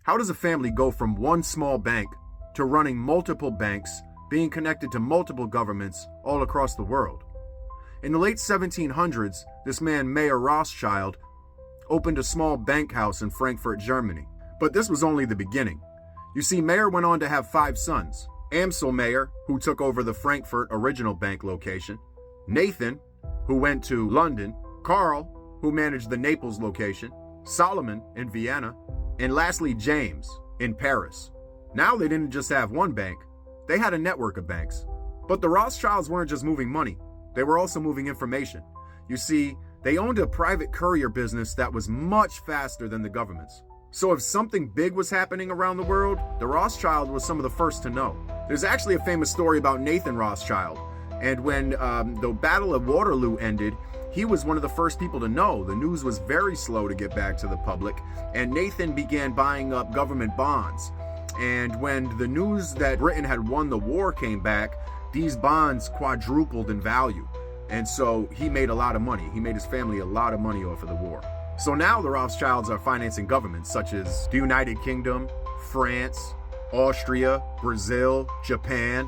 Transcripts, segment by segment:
How does a family go from one small bank to running multiple banks, being connected to multiple governments all across the world? In the late 1700s, this man Mayer Rothschild opened a small bank house in Frankfurt, Germany. But this was only the beginning. You see, Mayer went on to have 5 sons. Amschel Mayer, who took over the Frankfurt original bank location, Nathan, who went to London, Carl, who managed the Naples location, Solomon in Vienna, and lastly James in Paris. Now they didn't just have one bank, they had a network of banks. But the Rothschilds weren't just moving money, they were also moving information. You see, they owned a private courier business that was much faster than the government's. So if something big was happening around the world, the Rothschild was some of the first to know. There's actually a famous story about Nathan Rothschild, and when the Battle of Waterloo ended, he was one of the first people to know. The news was very slow to get back to the public, and Nathan began buying up government bonds. And when the news that Britain had won the war came back, these bonds quadrupled in value. And so he made a lot of money. He made his family a lot of money off of the war. So now the Rothschilds are financing governments such as the United Kingdom, France, Austria, Brazil, Japan,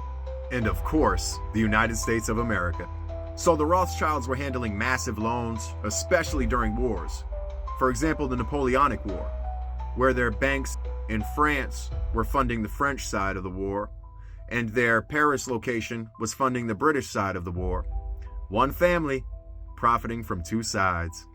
and of course, the United States of America. So the Rothschilds were handling massive loans, especially during wars. For example, the Napoleonic War, where their banks in France were funding the French side of the war, and their Paris location was funding the British side of the war. One family profiting from 2 sides.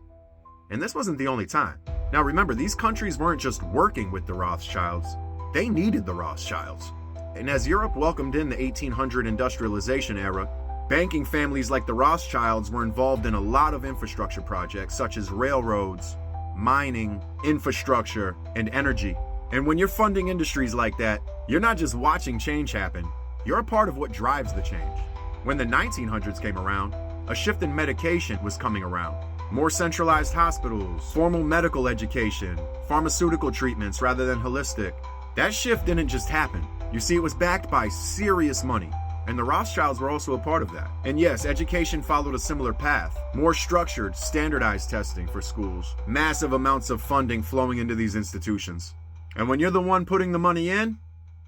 And this wasn't the only time. Now remember, these countries weren't just working with the Rothschilds, they needed the Rothschilds. And as Europe welcomed in the 1800 industrialization era, banking families like the Rothschilds were involved in a lot of infrastructure projects such as railroads, mining, infrastructure, and energy. And when you're funding industries like that, you're not just watching change happen, you're a part of what drives the change. When the 1900s came around, a shift in medication was coming around. More centralized hospitals, formal medical education, pharmaceutical treatments rather than holistic. That shift didn't just happen. You see, it was backed by serious money, and the Rothschilds were also a part of that. And yes, education followed a similar path. More structured, standardized testing for schools. Massive amounts of funding flowing into these institutions. And when you're the one putting the money in,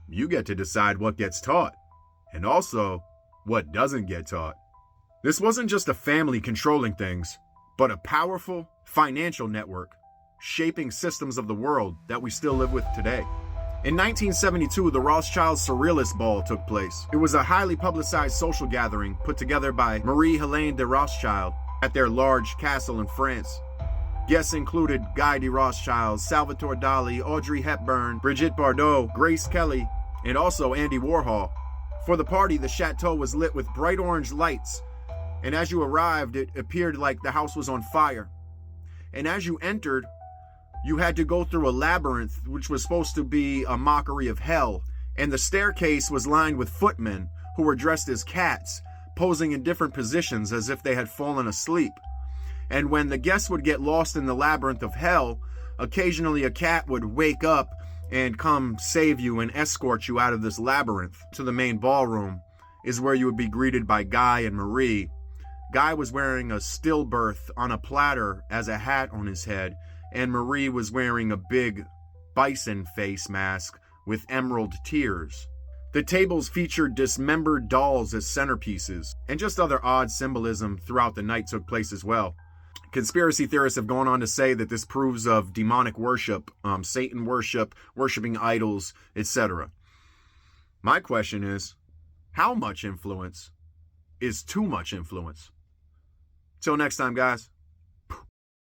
you get to decide what gets taught, and also what doesn't get taught. This wasn't just a family controlling things, but a powerful financial network shaping systems of the world that we still live with today. In 1972, the Rothschilds Surrealist Ball took place. It was a highly publicized social gathering put together by Marie-Helene de Rothschild at their large castle in France. Guests included Guy de Rothschild, Salvatore Dali, Audrey Hepburn, Brigitte Bardot, Grace Kelly, and also Andy Warhol. For the party, the chateau was lit with bright orange lights, and as you arrived, it appeared like the house was on fire. And as you entered, you had to go through a labyrinth, which was supposed to be a mockery of hell, and the staircase was lined with footmen who were dressed as cats, posing in different positions as if they had fallen asleep. And when the guests would get lost in the labyrinth of hell, occasionally a cat would wake up and come save you and escort you out of this labyrinth to the main ballroom, is where you would be greeted by Guy and Marie. Guy was wearing a stillbirth on a platter as a hat on his head, and Marie was wearing a big bison face mask with emerald tears. The tables featured dismembered dolls as centerpieces, and just other odd symbolism throughout the night took place as well. Conspiracy theorists have gone on to say that this proves of demonic worship, Satan worship, worshiping idols, etc. My question is, how much influence is too much influence? Till next time, guys.